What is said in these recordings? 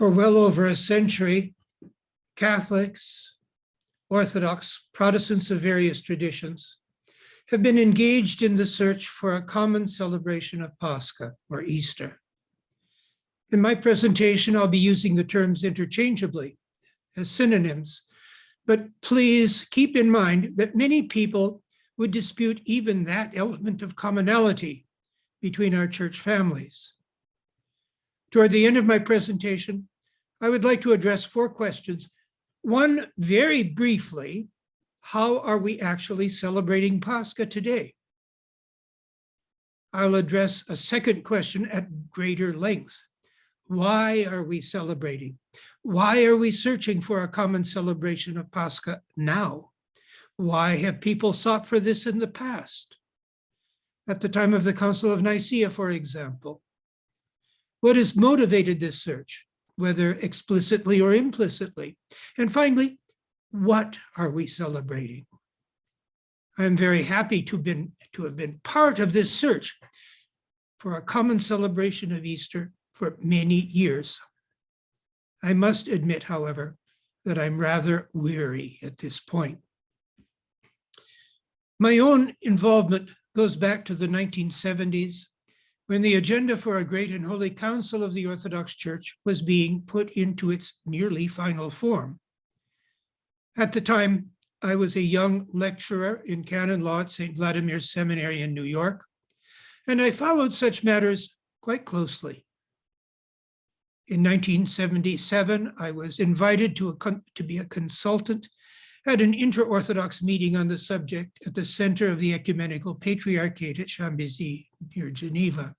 For well over a century, Catholics, Orthodox, Protestants of various traditions have been engaged in the search for a common celebration of Pascha, or Easter. In my presentation, I'll be using the terms interchangeably as synonyms, but please keep in mind that many people would dispute even that element of commonality between our church families. Toward the end of my presentation, I would like to address 4 questions. One, very briefly, how are we actually celebrating Pascha today? I'll address a second question at greater length. Why are we celebrating? Why are we searching for a common celebration of Pascha now? Why have people sought for this in the past? At the time of the Council of Nicaea, for example. What has motivated this search, whether explicitly or implicitly? And finally, what are we celebrating? I'm very happy to have been part of this search for a common celebration of Easter for many years. I must admit, however, that I'm rather weary at this point. My own involvement goes back to the 1970s, when the agenda for a Great and Holy Council of the Orthodox Church was being put into its nearly final form. At the time, I was a young lecturer in canon law at St. Vladimir's Seminary in New York, and I followed such matters quite closely. In 1977, I was invited to be a consultant at an inter-Orthodox meeting on the subject at the center of the Ecumenical Patriarchate at Chambézy, near Geneva.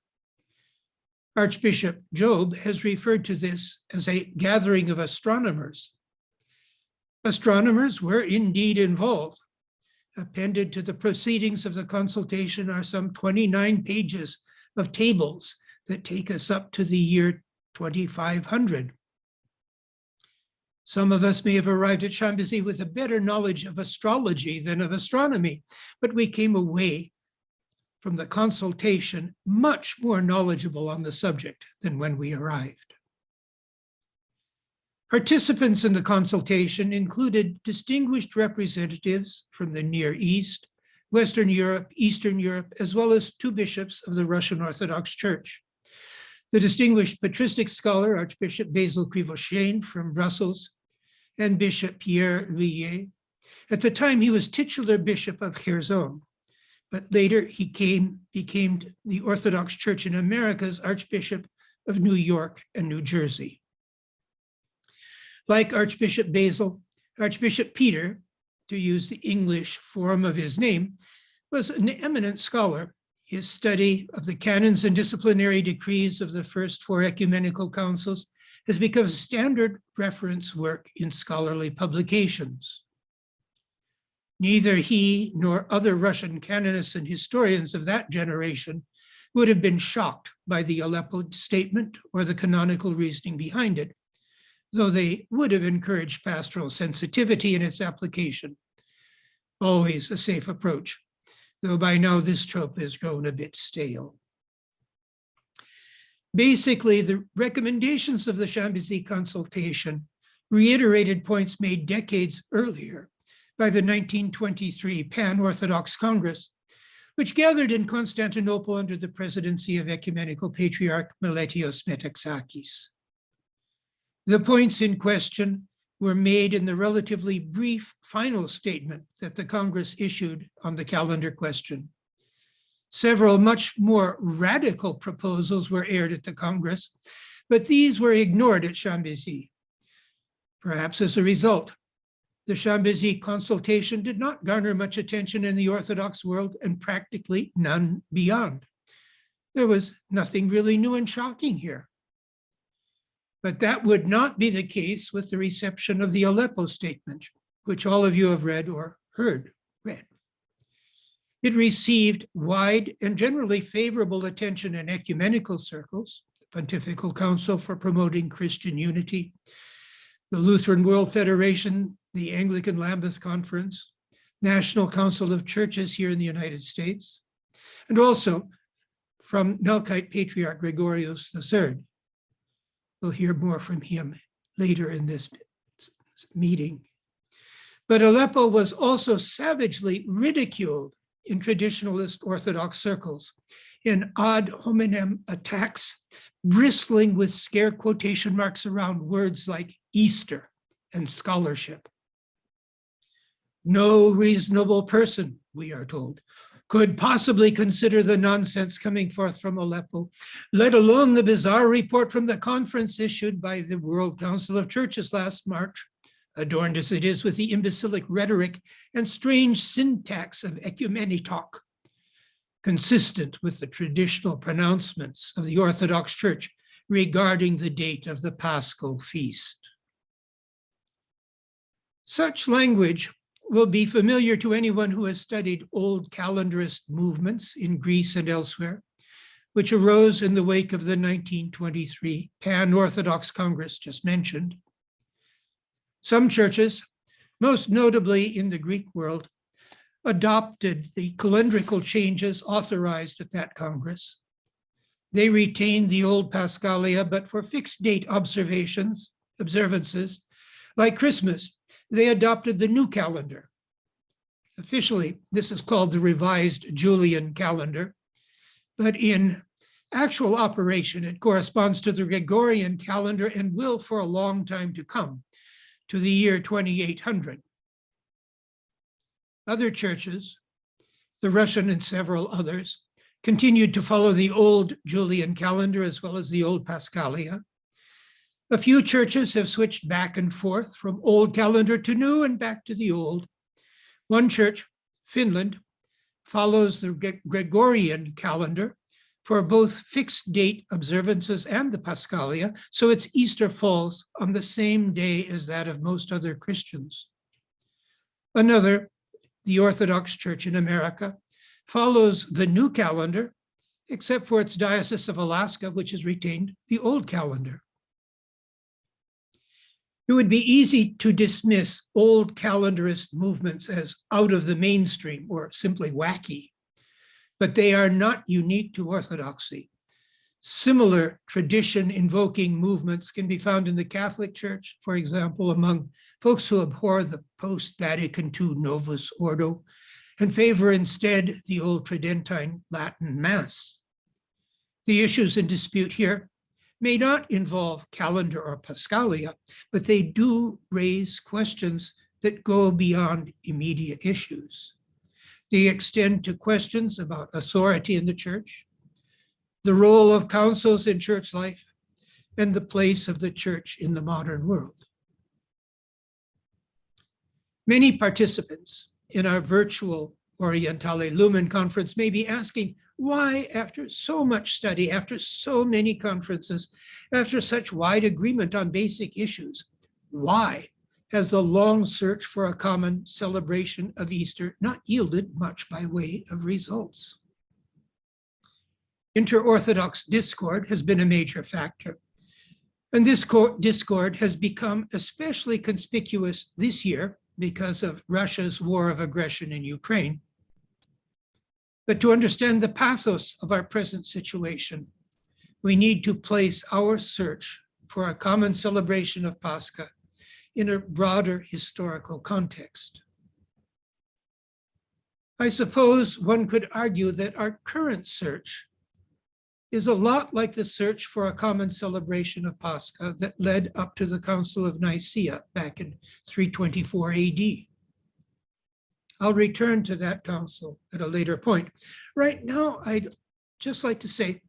Archbishop Job has referred to this as a gathering of astronomers. Astronomers were indeed involved. Appended to the proceedings of the consultation are some 29 pages of tables that take us up to the year 2500. Some of us may have arrived at Chambézy with a better knowledge of astrology than of astronomy, but we came away from the consultation much more knowledgeable on the subject than when we arrived. Participants in the consultation included distinguished representatives from the Near East, Western Europe, Eastern Europe, as well as 2 bishops of the Russian Orthodox Church. The distinguished patristic scholar, Archbishop Basil Krivoshein from Brussels, and Bishop Pierre Lhuillier. At the time, he was titular bishop of Kherson, but later he became the Orthodox Church in America's Archbishop of New York and New Jersey. Like Archbishop Basil, Archbishop Peter, to use the English form of his name, was an eminent scholar. His study of the canons and disciplinary decrees of the first 4 ecumenical councils has become standard reference work in scholarly publications. Neither he nor other Russian canonists and historians of that generation would have been shocked by the Aleppo statement or the canonical reasoning behind it, though they would have encouraged pastoral sensitivity in its application. Always a safe approach, though by now this trope has grown a bit stale. Basically, the recommendations of the Chambézy consultation reiterated points made decades earlier by the 1923 Pan-Orthodox Congress, which gathered in Constantinople under the presidency of Ecumenical Patriarch Meletios Metaxakis. The points in question were made in the relatively brief final statement that the Congress issued on the calendar question. Several much more radical proposals were aired at the Congress, but these were ignored at Chambézy. Perhaps as a result, the Chambézy consultation did not garner much attention in the Orthodox world and practically none beyond. There was nothing really new and shocking here. But that would not be the case with the reception of the Aleppo statement, which all of you have read or heard read. It received wide and generally favorable attention in ecumenical circles, the Pontifical Council for Promoting Christian Unity, the Lutheran World Federation, the Anglican Lambeth Conference, National Council of Churches here in the United States, and also from Melkite Patriarch Gregorios III. We'll hear more from him later in this meeting. But Aleppo was also savagely ridiculed in traditionalist Orthodox circles in ad hominem attacks, bristling with scare quotation marks around words like Easter and scholarship. No reasonable person, we are told, could possibly consider the nonsense coming forth from Aleppo, let alone the bizarre report from the conference issued by the World Council of Churches last March, adorned as it is with the imbecilic rhetoric and strange syntax of ecumenic talk, consistent with the traditional pronouncements of the Orthodox Church regarding the date of the Paschal feast. Such language will be familiar to anyone who has studied old calendarist movements in Greece and elsewhere, which arose in the wake of the 1923 Pan-Orthodox Congress just mentioned. Some churches, most notably in the Greek world, adopted the calendrical changes authorized at that Congress. They retained the old Paschalia, but for fixed date observances, like Christmas, they adopted the new calendar. Officially, this is called the revised Julian calendar, but in actual operation, it corresponds to the Gregorian calendar and will for a long time to come, to the year 2800. Other churches, the Russian and several others, continued to follow the old Julian calendar as well as the old Paschalia. A few churches have switched back and forth from old calendar to new and back to the old. One church, Finland, follows the Gregorian calendar for both fixed date observances and the Paschalia, so its Easter falls on the same day as that of most other Christians. Another, the Orthodox Church in America, follows the new calendar, except for its Diocese of Alaska, which has retained the old calendar. It would be easy to dismiss old calendarist movements as out of the mainstream or simply wacky, but they are not unique to Orthodoxy. Similar tradition-invoking movements can be found in the Catholic Church, for example, among folks who abhor the post-Vatican II Novus Ordo and favor instead the old Tridentine Latin Mass. The issues in dispute here may not involve calendar or Paschalia, but they do raise questions that go beyond immediate issues. They extend to questions about authority in the church, the role of councils in church life, and the place of the church in the modern world. Many participants in our virtual Orientale Lumen conference may be asking why, after so much study, after so many conferences, after such wide agreement on basic issues, why has the long search for a common celebration of Easter not yielded much by way of results? Inter-Orthodox discord has been a major factor. And this discord has become especially conspicuous this year because of Russia's war of aggression in Ukraine. But to understand the pathos of our present situation, we need to place our search for a common celebration of Pascha in a broader historical context. I suppose one could argue that our current search is a lot like the search for a common celebration of Pascha that led up to the Council of Nicaea back in 324 AD. I'll return to that council at a later point. Right now, I'd just like to say,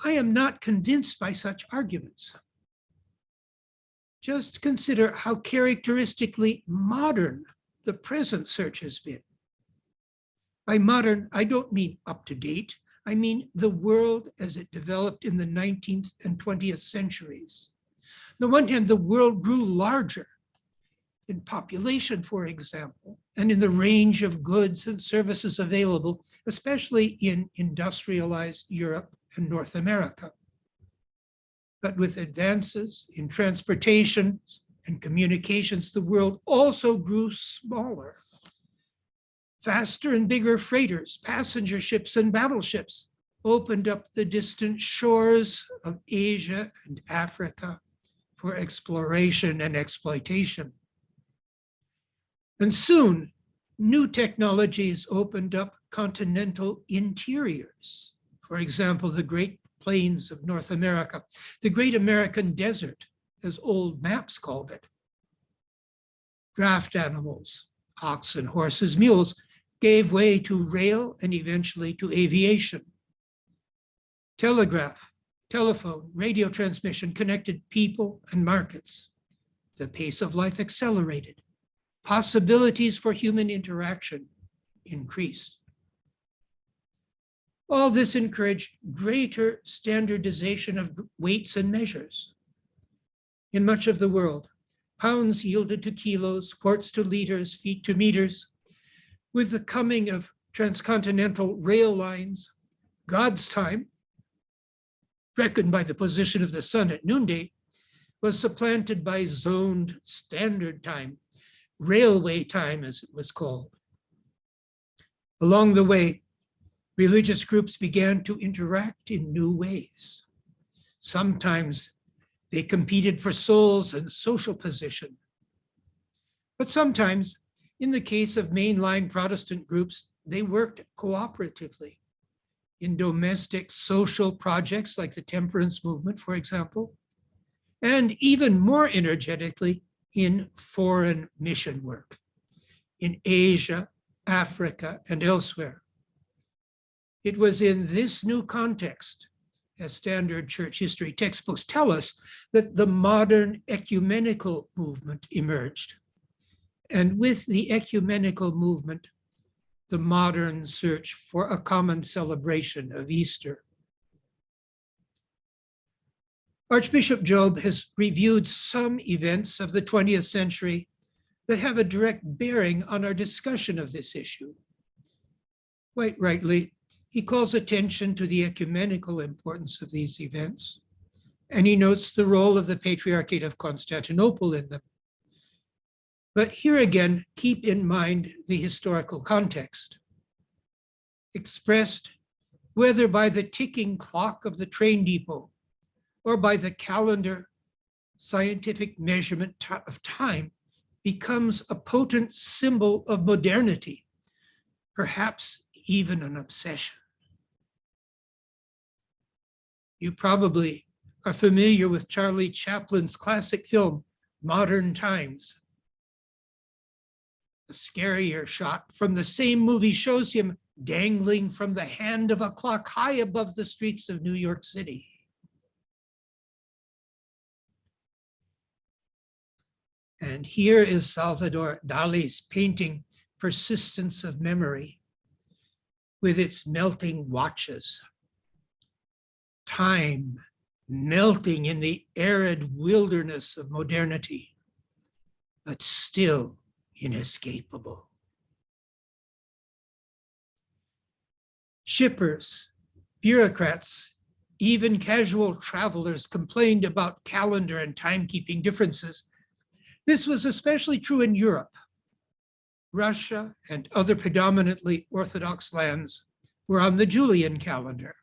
I am not convinced by such arguments. Just consider how characteristically modern the present search has been. By modern, I don't mean up to date. I mean the world as it developed in the 19th and 20th centuries. On the one hand, the world grew larger in population, for example, and in the range of goods and services available, especially in industrialized Europe and North America. But with advances in transportation and communications, the world also grew smaller. Faster and bigger freighters, passenger ships, and battleships opened up the distant shores of Asia and Africa for exploration and exploitation. And soon, new technologies opened up continental interiors. For example, the Great Plains of North America, the Great American Desert, as old maps called it. Draft animals, oxen, horses, mules, gave way to rail and eventually to aviation. Telegraph, telephone, radio transmission connected people and markets. The pace of life accelerated. Possibilities for human interaction increased. All this encouraged greater standardization of weights and measures. In much of the world, pounds yielded to kilos, quarts to liters, feet to meters. With the coming of transcontinental rail lines, God's time, reckoned by the position of the sun at noonday, was supplanted by zoned standard time, railway time as it was called. Along the way, religious groups began to interact in new ways. Sometimes they competed for souls and social position. But sometimes, in the case of mainline Protestant groups, they worked cooperatively in domestic social projects like the temperance movement, for example, and even more energetically in foreign mission work in Asia, Africa, and elsewhere. It was in this new context, as standard church history textbooks tell us, that the modern ecumenical movement emerged. And with the ecumenical movement, the modern search for a common celebration of Easter. Archbishop Job has reviewed some events of the 20th century that have a direct bearing on our discussion of this issue. Quite rightly, he calls attention to the ecumenical importance of these events, and he notes the role of the Patriarchate of Constantinople in them. But here again, keep in mind the historical context. Expressed whether by the ticking clock of the train depot or by the calendar, scientific measurement of time becomes a potent symbol of modernity, perhaps even an obsession. You probably are familiar with Charlie Chaplin's classic film, Modern Times. A scarier shot from the same movie shows him dangling from the hand of a clock high above the streets of New York City. And here is Salvador Dali's painting, Persistence of Memory, with its melting watches. Time melting in the arid wilderness of modernity, but still inescapable. Shippers, bureaucrats, even casual travelers complained about calendar and timekeeping differences. This was especially true in Europe. Russia and other predominantly Orthodox lands were on the Julian calendar,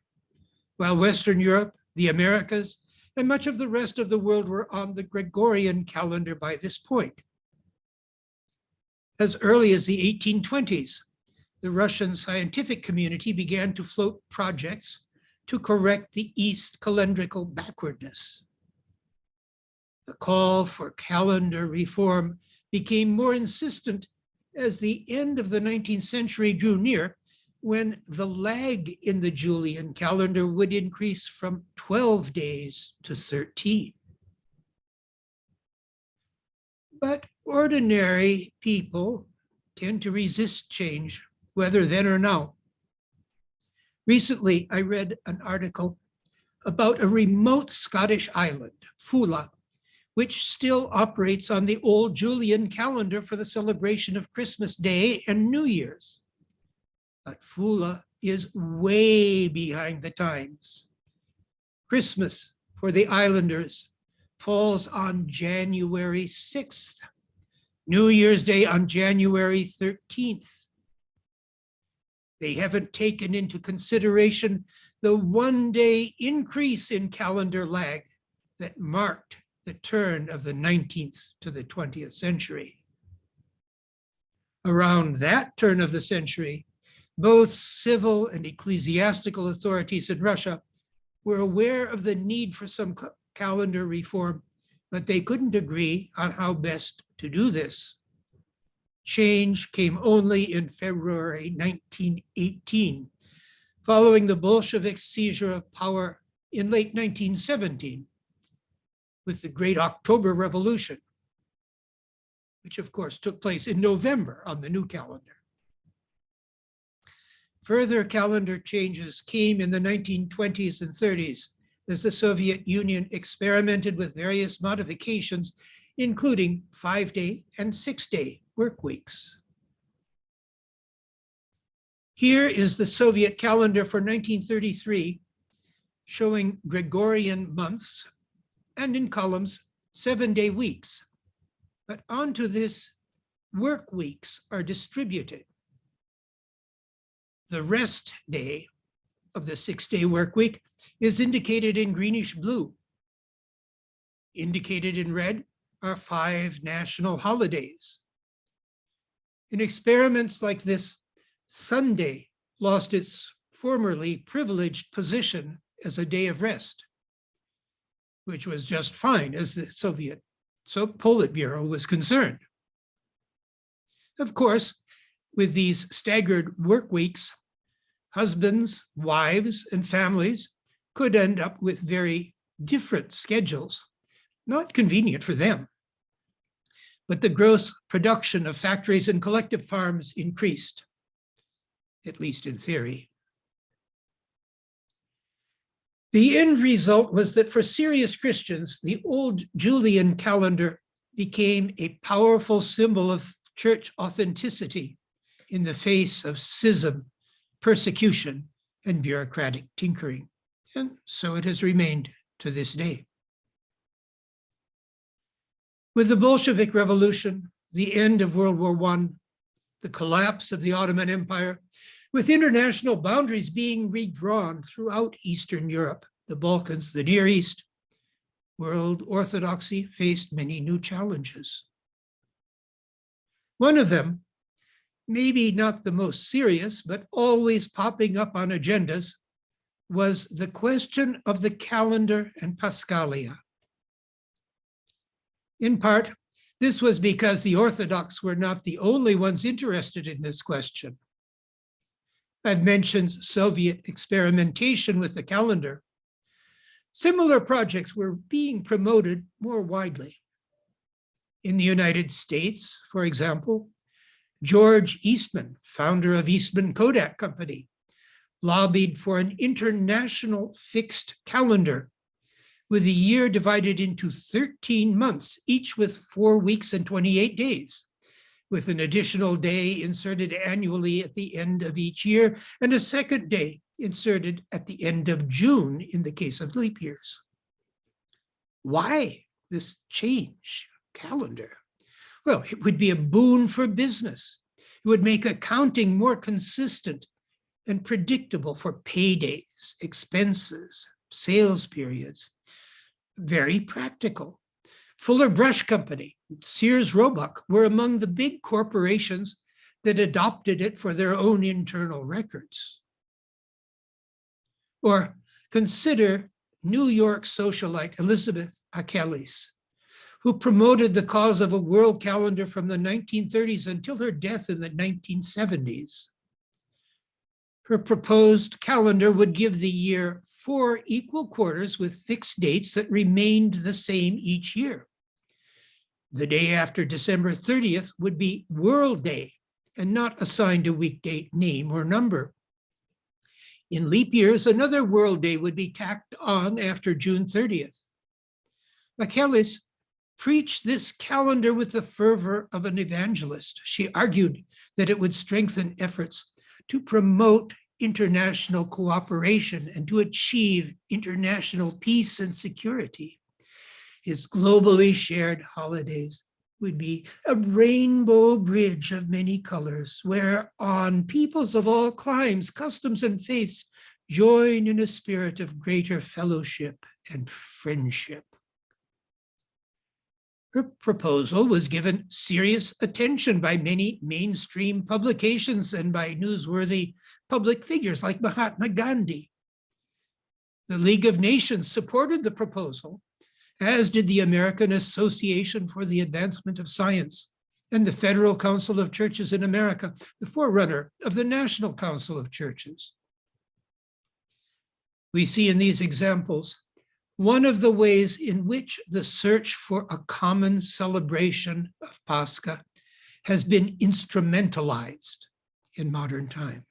while Western Europe, the Americas, and much of the rest of the world were on the Gregorian calendar by this point. As early as the 1820s, the Russian scientific community began to float projects to correct the East calendrical backwardness. The call for calendar reform became more insistent as the end of the 19th century drew near, when the lag in the Julian calendar would increase from 12 days to 13. But ordinary people tend to resist change, whether then or now. Recently, I read an article about a remote Scottish island, Fula, which still operates on the old Julian calendar for the celebration of Christmas Day and New Year's. But Fula is way behind the times. Christmas for the islanders falls on January 6th, New Year's Day on January 13th. They haven't taken into consideration the one-day increase in calendar lag that marked the turn of the 19th to the 20th century. Around that turn of the century, both civil and ecclesiastical authorities in Russia were aware of the need for some calendar reform, but they couldn't agree on how best to do this. Change came only in February 1918, following the Bolshevik seizure of power in late 1917 with the Great October Revolution, which of course took place in November on the new calendar. Further calendar changes came in the 1920s and 30s as the Soviet Union experimented with various modifications, including 5-day and 6-day work weeks. Here is the Soviet calendar for 1933, showing Gregorian months, and in columns, 7-day weeks. But onto this, work weeks are distributed. The rest day of the 6-day work week is indicated in greenish blue. Indicated in red are 5 national holidays. In experiments like this, Sunday lost its formerly privileged position as a day of rest, which was just fine as the Soviet Politburo was concerned. Of course, with these staggered work weeks, husbands, wives, and families could end up with very different schedules, not convenient for them. But the gross production of factories and collective farms increased, at least in theory. The end result was that for serious Christians, the old Julian calendar became a powerful symbol of church authenticity in the face of schism, persecution, and bureaucratic tinkering. And so it has remained to this day. With the Bolshevik Revolution, the end of World War I, the collapse of the Ottoman Empire, with international boundaries being redrawn throughout Eastern Europe, the Balkans, the Near East, world orthodoxy faced many new challenges. One of them, maybe not the most serious, but always popping up on agendas, was the question of the calendar and Paschalia. In part, this was because the Orthodox were not the only ones interested in this question. I've mentioned Soviet experimentation with the calendar. Similar projects were being promoted more widely. In the United States, for example, George Eastman, founder of Eastman Kodak Company, lobbied for an international fixed calendar with a year divided into 13 months, each with 4 weeks and 28 days, with an additional day inserted annually at the end of each year and a second day inserted at the end of June in the case of leap years. Why this change calendar? Well, it would be a boon for business. It would make accounting more consistent and predictable for paydays, expenses, sales periods. Very practical. Fuller Brush Company, Sears Roebuck were among the big corporations that adopted it for their own internal records. Or consider New York socialite Elizabeth Achelis, who promoted the cause of a world calendar from the 1930s until her death in the 1970s. Her proposed calendar would give the year 4 equal quarters with fixed dates that remained the same each year. The day after December 30th would be World Day and not assigned a weekday name or number. In leap years, another World Day would be tacked on after June 30th. Achelis preached this calendar with the fervor of an evangelist. She argued that it would strengthen efforts to promote international cooperation and to achieve international peace and security. His globally shared holidays would be a rainbow bridge of many colors, whereon peoples of all climes, customs, and faiths join in a spirit of greater fellowship and friendship. Her proposal was given serious attention by many mainstream publications and by newsworthy public figures like Mahatma Gandhi. The League of Nations supported the proposal, as did the American Association for the Advancement of Science and the Federal Council of Churches in America, the forerunner of the National Council of Churches. We see in these examples one of the ways in which the search for a common celebration of Pascha has been instrumentalized in modern time.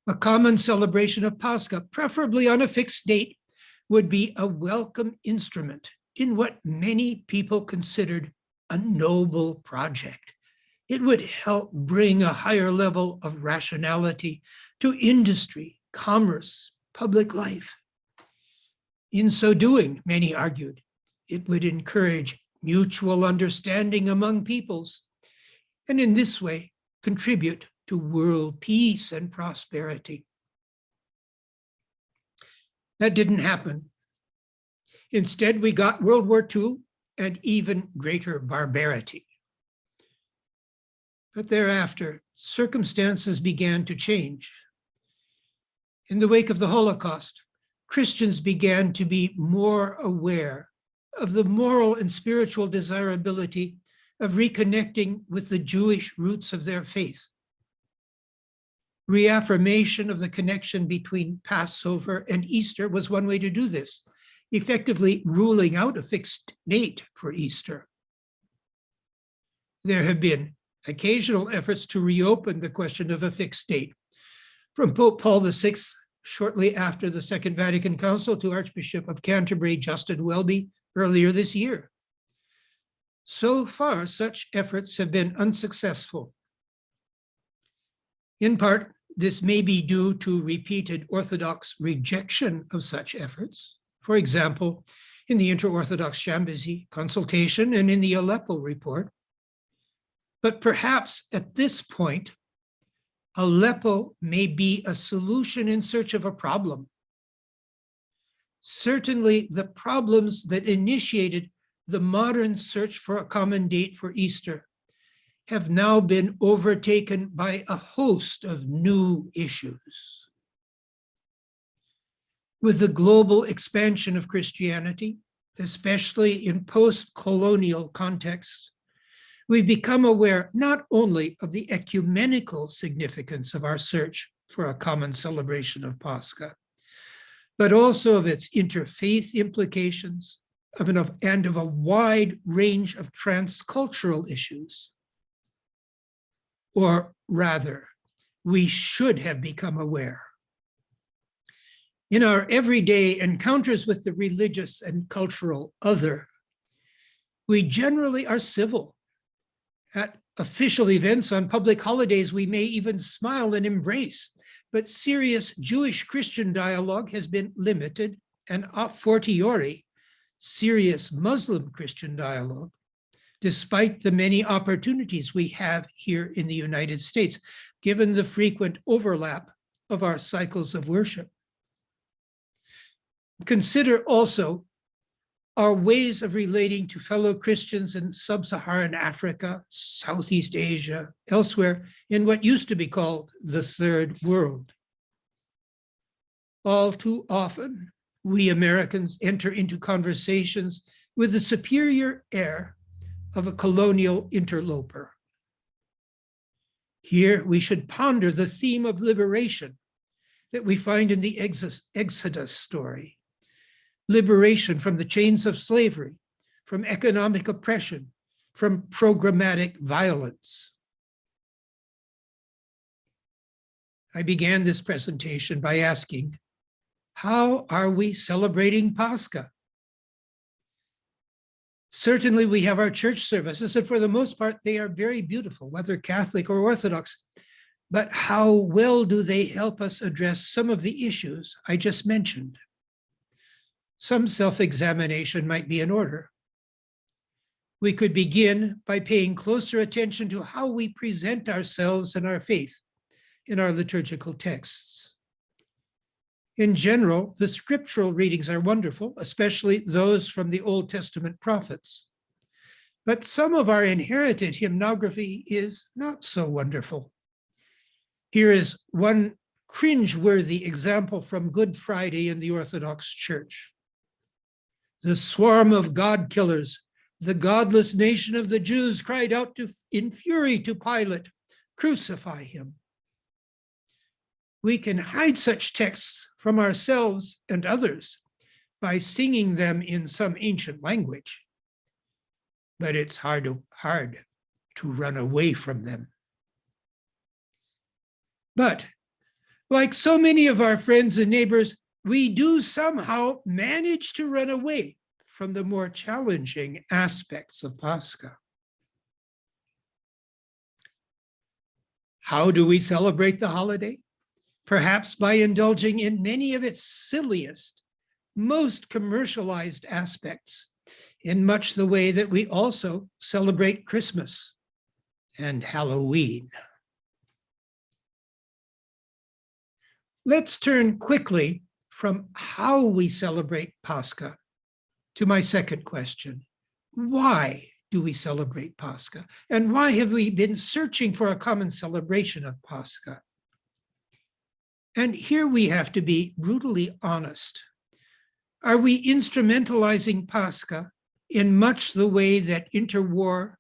A common celebration of Pascha, preferably on a fixed date, would be a welcome instrument in what many people considered a noble project. It would help bring a higher level of rationality to industry, commerce, public life. In so doing, many argued, it would encourage mutual understanding among peoples, and in this way contribute to world peace and prosperity. That didn't happen. Instead, we got World War II and even greater barbarity. But thereafter, circumstances began to change. In the wake of the Holocaust, Christians began to be more aware of the moral and spiritual desirability of reconnecting with the Jewish roots of their faith. Reaffirmation of the connection between Passover and Easter was one way to do this, effectively ruling out a fixed date for Easter. There have been occasional efforts to reopen the question of a fixed date, from Pope Paul VI shortly after the Second Vatican Council to Archbishop of Canterbury Justin Welby earlier this year. So far, such efforts have been unsuccessful. In part, this may be due to repeated Orthodox rejection of such efforts. For example, in the inter-Orthodox Shambhazi consultation and in the Aleppo report. But perhaps at this point, Aleppo may be a solution in search of a problem. Certainly, the problems that initiated the modern search for a common date for Easter have now been overtaken by a host of new issues. With the global expansion of Christianity, especially in post-colonial contexts, we've become aware not only of the ecumenical significance of our search for a common celebration of Pascha, but also of its interfaith implications and of a wide range of transcultural issues. Or rather, we should have become aware. In our everyday encounters with the religious and cultural other, we generally are civil. At official events on public holidays, we may even smile and embrace, but serious Jewish-Christian dialogue has been limited, and a fortiori, serious Muslim-Christian dialogue, despite the many opportunities we have here in the United States, given the frequent overlap of our cycles of worship. Consider also our ways of relating to fellow Christians in sub-Saharan Africa, Southeast Asia, elsewhere in what used to be called the Third World. All too often, we Americans enter into conversations with the superior air of a colonial interloper. Here, we should ponder the theme of liberation that we find in the Exodus story. Liberation from the chains of slavery, from economic oppression, from programmatic violence. I began this presentation by asking, how are we celebrating Pascha? Certainly we have our church services, and for the most part, they are very beautiful, whether Catholic or Orthodox. But how well do they help us address some of the issues I just mentioned? Some self-examination might be in order. We could begin by paying closer attention to how we present ourselves and our faith in our liturgical texts. In general, the scriptural readings are wonderful, especially those from the Old Testament prophets. But some of our inherited hymnography is not so wonderful. Here is one cringe-worthy example from Good Friday in the Orthodox Church. The swarm of God-killers, the godless nation of the Jews, cried out in fury to Pilate, "Crucify him." We can hide such texts from ourselves and others by singing them in some ancient language, but it's hard to run away from them. But like so many of our friends and neighbors, we do somehow manage to run away from the more challenging aspects of Pascha. How do we celebrate the holiday? Perhaps by indulging in many of its silliest, most commercialized aspects, in much the way that we also celebrate Christmas and Halloween. Let's turn quickly from how we celebrate Pascha to my second question. Why do we celebrate Pascha? And why have we been searching for a common celebration of Pascha? And here we have to be brutally honest. Are we instrumentalizing Pascha in much the way that interwar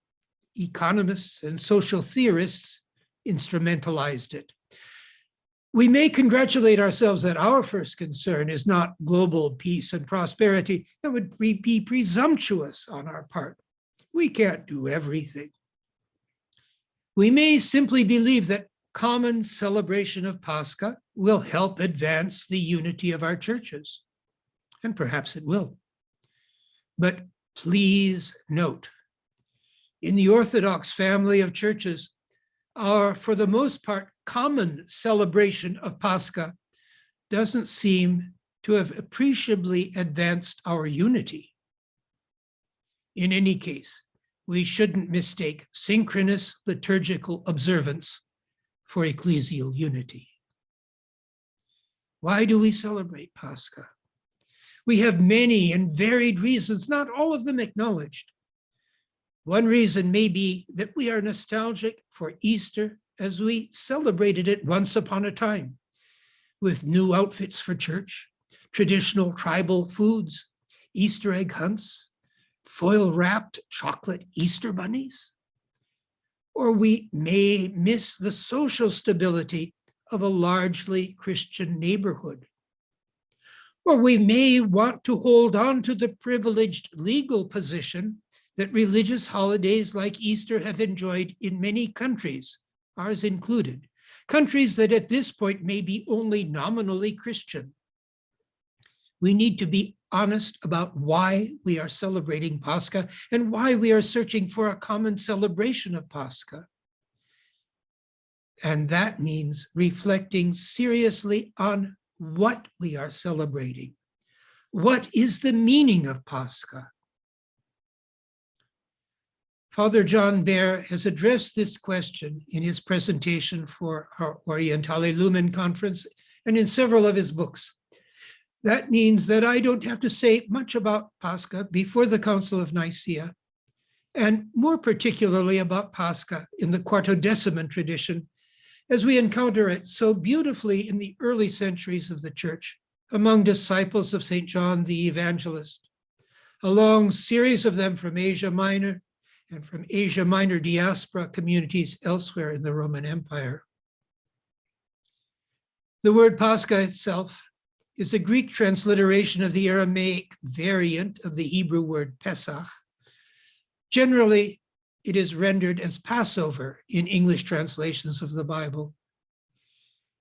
economists and social theorists instrumentalized it? We may congratulate ourselves that our first concern is not global peace and prosperity. That would be presumptuous on our part. We can't do everything. We may simply believe that common celebration of Pascha will help advance the unity of our churches, and perhaps it will. But please note, in the Orthodox family of churches, our, for the most part, common celebration of Pascha doesn't seem to have appreciably advanced our unity. In any case, we shouldn't mistake synchronous liturgical observance for ecclesial unity. Why do we celebrate Pascha? We have many and varied reasons, not all of them acknowledged. One reason may be that we are nostalgic for Easter as we celebrated it once upon a time, with new outfits for church, traditional tribal foods, Easter egg hunts, foil-wrapped chocolate Easter bunnies. Or we may miss the social stability of a largely Christian neighborhood. Or we may want to hold on to the privileged legal position that religious holidays like Easter have enjoyed in many countries, ours included, countries that at this point may be only nominally Christian. We need to be honest about why we are celebrating Pascha and why we are searching for a common celebration of Pascha. And that means reflecting seriously on what we are celebrating. What is the meaning of Pascha? Father John Baer has addressed this question in his presentation for our Orientale Lumen conference and in several of his books. That means that I don't have to say much about Pascha before the Council of Nicaea, and more particularly about Pascha in the Quartodeciman tradition, as we encounter it so beautifully in the early centuries of the Church among disciples of St. John the Evangelist, a long series of them from Asia Minor and from Asia Minor diaspora communities elsewhere in the Roman Empire. The word Pascha itself is a Greek transliteration of the Aramaic variant of the Hebrew word Pesach. Generally, it is rendered as Passover in English translations of the Bible.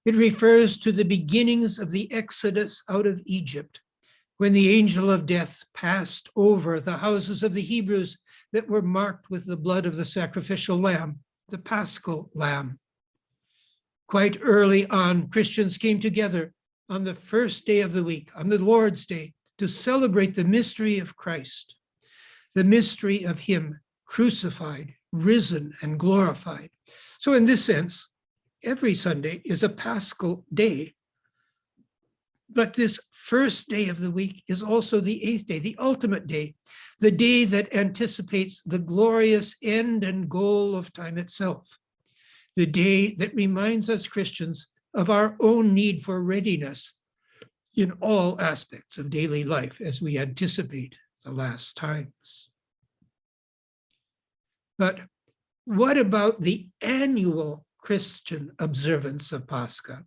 It refers to the beginnings of the Exodus out of Egypt, when the angel of death passed over the houses of the Hebrews that were marked with the blood of the sacrificial lamb, the Paschal lamb. Quite early on, Christians came together on the first day of the week, on the Lord's Day, to celebrate the mystery of Christ, the mystery of him crucified, risen, and glorified. So in this sense, every Sunday is a Paschal day. But this first day of the week is also the eighth day, the ultimate day, the day that anticipates the glorious end and goal of time itself, the day that reminds us Christians of our own need for readiness in all aspects of daily life as we anticipate the last times. But what about the annual Christian observance of Pascha?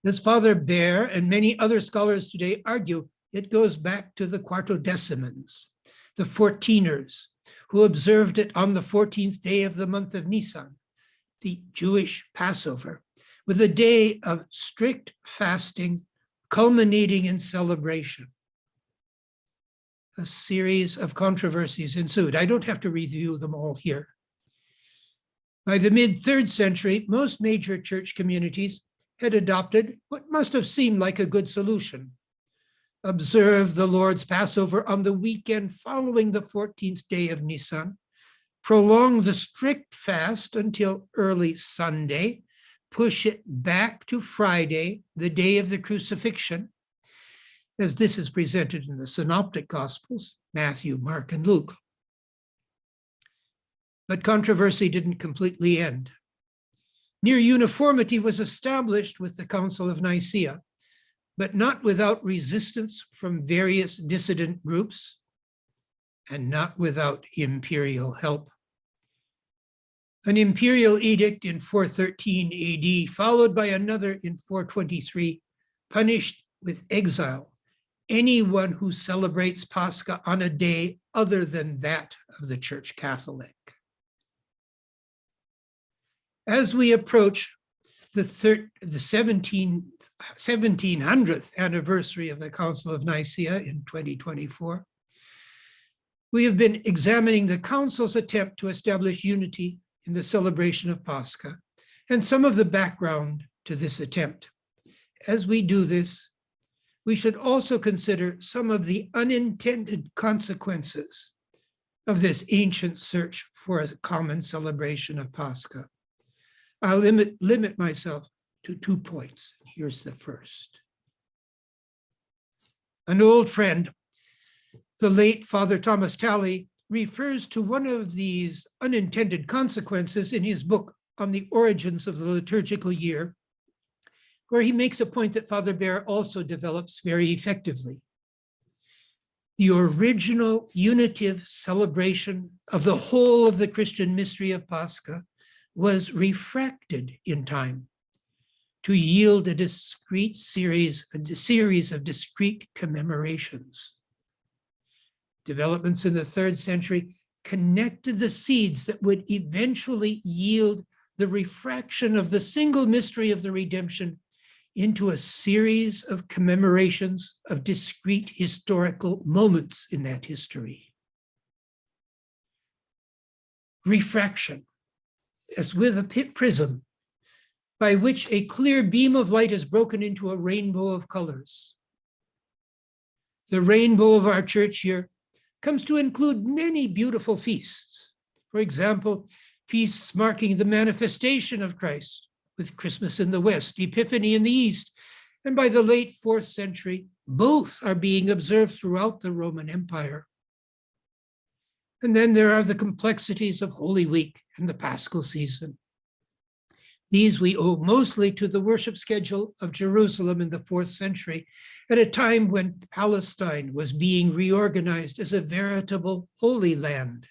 As Father Bear and many other scholars today argue, it goes back to the Quartodecimans, the 14ers, who observed it on the 14th day of the month of Nisan, the Jewish Passover, with a day of strict fasting culminating in celebration. A series of controversies ensued. I don't have to review them all here. By the mid-3rd century, most major church communities had adopted what must have seemed like a good solution. Observe the Lord's Passover on the weekend following the 14th day of Nisan, prolong the strict fast until early Sunday, push it back to Friday, the day of the crucifixion, as this is presented in the Synoptic Gospels, Matthew, Mark, and Luke. But controversy didn't completely end. Near uniformity was established with the Council of Nicaea, but not without resistance from various dissident groups and not without imperial help. An imperial edict in 413 AD, followed by another in 423, punished with exile anyone who celebrates Pascha on a day other than that of the Church Catholic. As we approach the 1700th anniversary of the Council of Nicaea in 2024, we have been examining the Council's attempt to establish unity in the celebration of Pascha and some of the background to this attempt. As we do this, we should also consider some of the unintended consequences of this ancient search for a common celebration of Pascha. I'll limit myself to 2 points. Here's the first. An old friend, the late Father Thomas Talley, refers to one of these unintended consequences in his book on the origins of the liturgical year, where he makes a point that Father Bear also develops very effectively. The original unitive celebration of the whole of the Christian mystery of Pascha was refracted in time to yield a series of discrete commemorations. Developments in the 3rd century connected the seeds that would eventually yield the refraction of the single mystery of the redemption into a series of commemorations of discrete historical moments in that history. Refraction, as with a prism, by which a clear beam of light is broken into a rainbow of colors. The rainbow of our church year comes to include many beautiful feasts. For example, feasts marking the manifestation of Christ, with Christmas in the West, Epiphany in the East, and by the late 4th century, both are being observed throughout the Roman Empire. And then there are the complexities of Holy Week and the Paschal season. These we owe mostly to the worship schedule of Jerusalem in the 4th century, at a time when Palestine was being reorganized as a veritable Holy Land,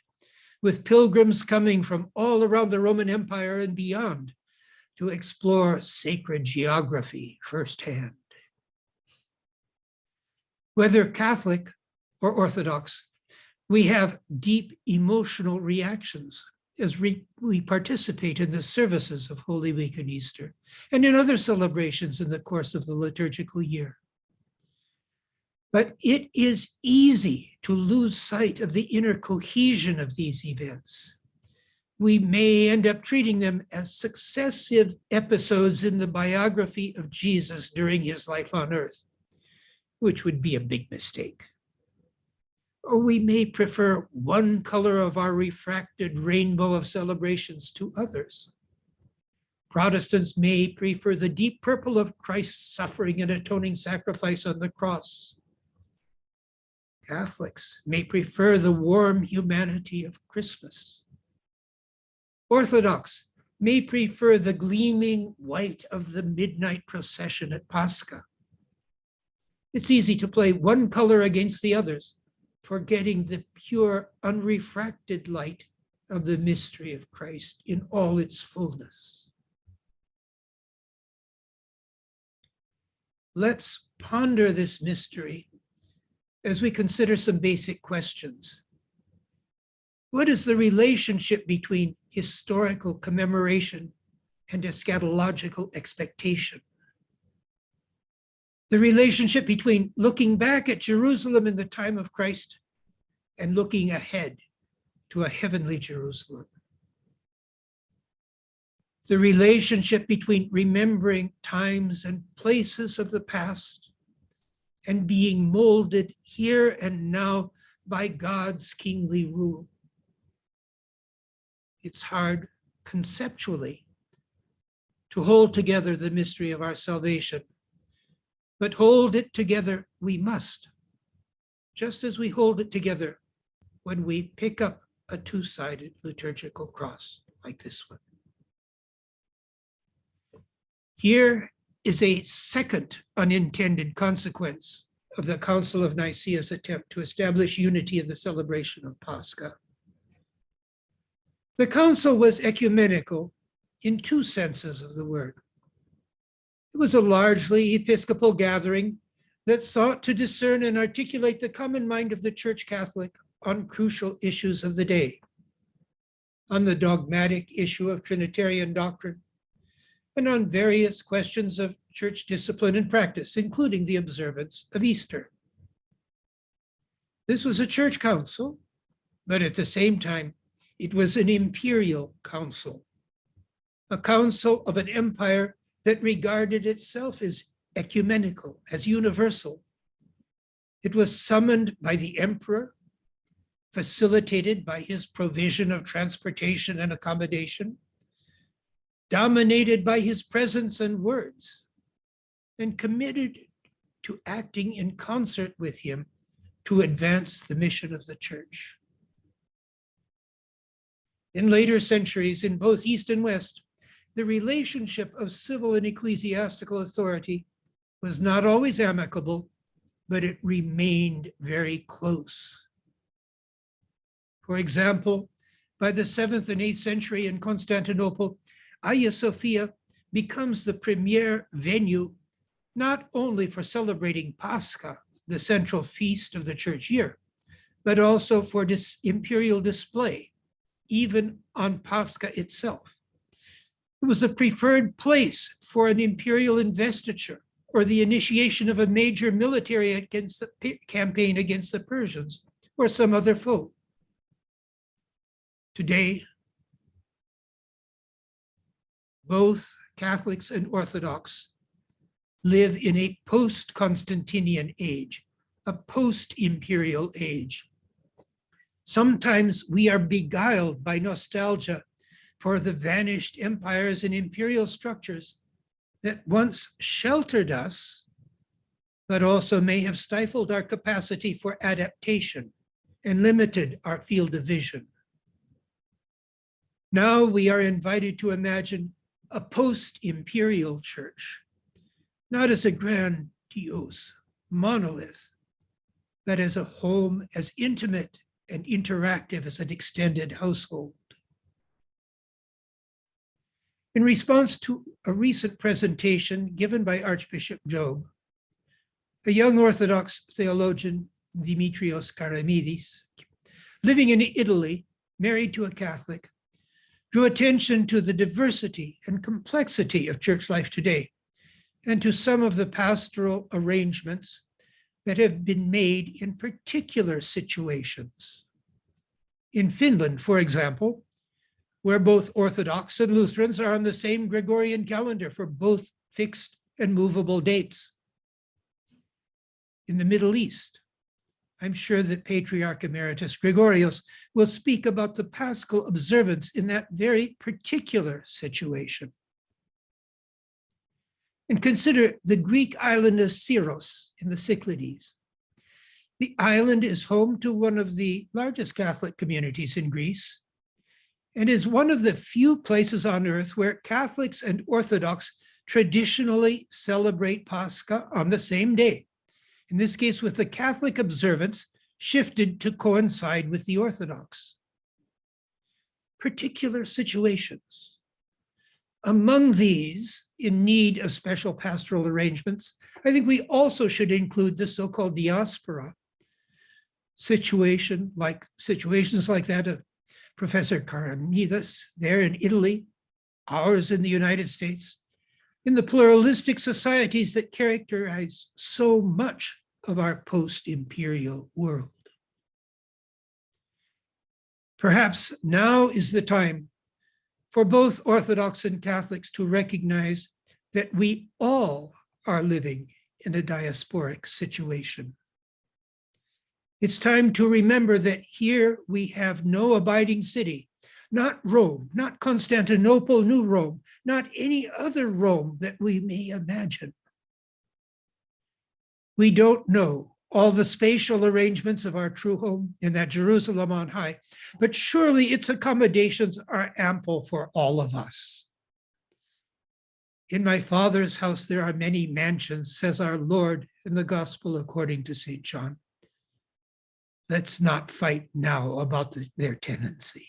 with pilgrims coming from all around the Roman Empire and beyond to explore sacred geography firsthand. Whether Catholic or Orthodox, we have deep emotional reactions as we participate in the services of Holy Week and Easter, and in other celebrations in the course of the liturgical year. But it is easy to lose sight of the inner cohesion of these events. We may end up treating them as successive episodes in the biography of Jesus during his life on earth, which would be a big mistake. Or we may prefer one color of our refracted rainbow of celebrations to others. Protestants may prefer the deep purple of Christ's suffering and atoning sacrifice on the cross. Catholics may prefer the warm humanity of Christmas. Orthodox may prefer the gleaming white of the midnight procession at Pascha. It's easy to play one color against the others, forgetting the pure, unrefracted light of the mystery of Christ in all its fullness. Let's ponder this mystery as we consider some basic questions. What is the relationship between historical commemoration and eschatological expectation? The relationship between looking back at Jerusalem in the time of Christ and looking ahead to a heavenly Jerusalem. The relationship between remembering times and places of the past and being molded here and now by God's kingly rule. It's hard conceptually to hold together the mystery of our salvation, but hold it together we must, just as we hold it together when we pick up a two-sided liturgical cross like this one. Here is a second unintended consequence of the Council of Nicaea's attempt to establish unity in the celebration of Pascha. The council was ecumenical in two senses of the word. It was a largely episcopal gathering that sought to discern and articulate the common mind of the Church Catholic on crucial issues of the day, on the dogmatic issue of Trinitarian doctrine, and on various questions of church discipline and practice, including the observance of Easter. This was a church council, but at the same time, it was an imperial council, a council of an empire that regarded itself as ecumenical, as universal. It was summoned by the emperor, facilitated by his provision of transportation and accommodation, dominated by his presence and words, and committed to acting in concert with him to advance the mission of the church. In later centuries, in both East and West, the relationship of civil and ecclesiastical authority was not always amicable, but it remained very close. For example, by the 7th and 8th century in Constantinople, Hagia Sophia becomes the premier venue not only for celebrating Pascha, the central feast of the church year, but also for this imperial display, even on Pascha itself. It was the preferred place for an imperial investiture or the initiation of a major military campaign against the Persians or some other foe. Today, both Catholics and Orthodox live in a post-Constantinian age, a post-imperial age. Sometimes we are beguiled by nostalgia for the vanished empires and imperial structures that once sheltered us, but also may have stifled our capacity for adaptation and limited our field of vision. Now we are invited to imagine a post-imperial church, not as a grandiose monolith, but as a home as intimate and interactive as an extended household. In response to a recent presentation given by Archbishop Job, a young Orthodox theologian, Dimitrios Karamidis, living in Italy, married to a Catholic, drew attention to the diversity and complexity of church life today and to some of the pastoral arrangements that have been made in particular situations. In Finland, for example, where both Orthodox and Lutherans are on the same Gregorian calendar for both fixed and movable dates. In the Middle East, I'm sure that Patriarch Emeritus Gregorios will speak about the Paschal observance in that very particular situation. And consider the Greek island of Syros in the Cyclades. The island is home to one of the largest Catholic communities in Greece and is one of the few places on earth where Catholics and Orthodox traditionally celebrate Pascha on the same day. In this case, with the Catholic observance shifted to coincide with the Orthodox. Particular situations. Among these, in need of special pastoral arrangements, I think we also should include the so-called diaspora situations like that of Professor Karamidas there in Italy, ours in the United States, in the pluralistic societies that characterize so much of our post-imperial world. Perhaps now is the time for both Orthodox and Catholics to recognize that we all are living in a diasporic situation. It's time to remember that here we have no abiding city, not Rome, not Constantinople, New Rome, not any other Rome that we may imagine. We don't know all the spatial arrangements of our true home in that Jerusalem on high, but surely its accommodations are ample for all of us. In my Father's house there are many mansions, says our Lord in the Gospel according to St. John. Let's not fight now about their tenancy.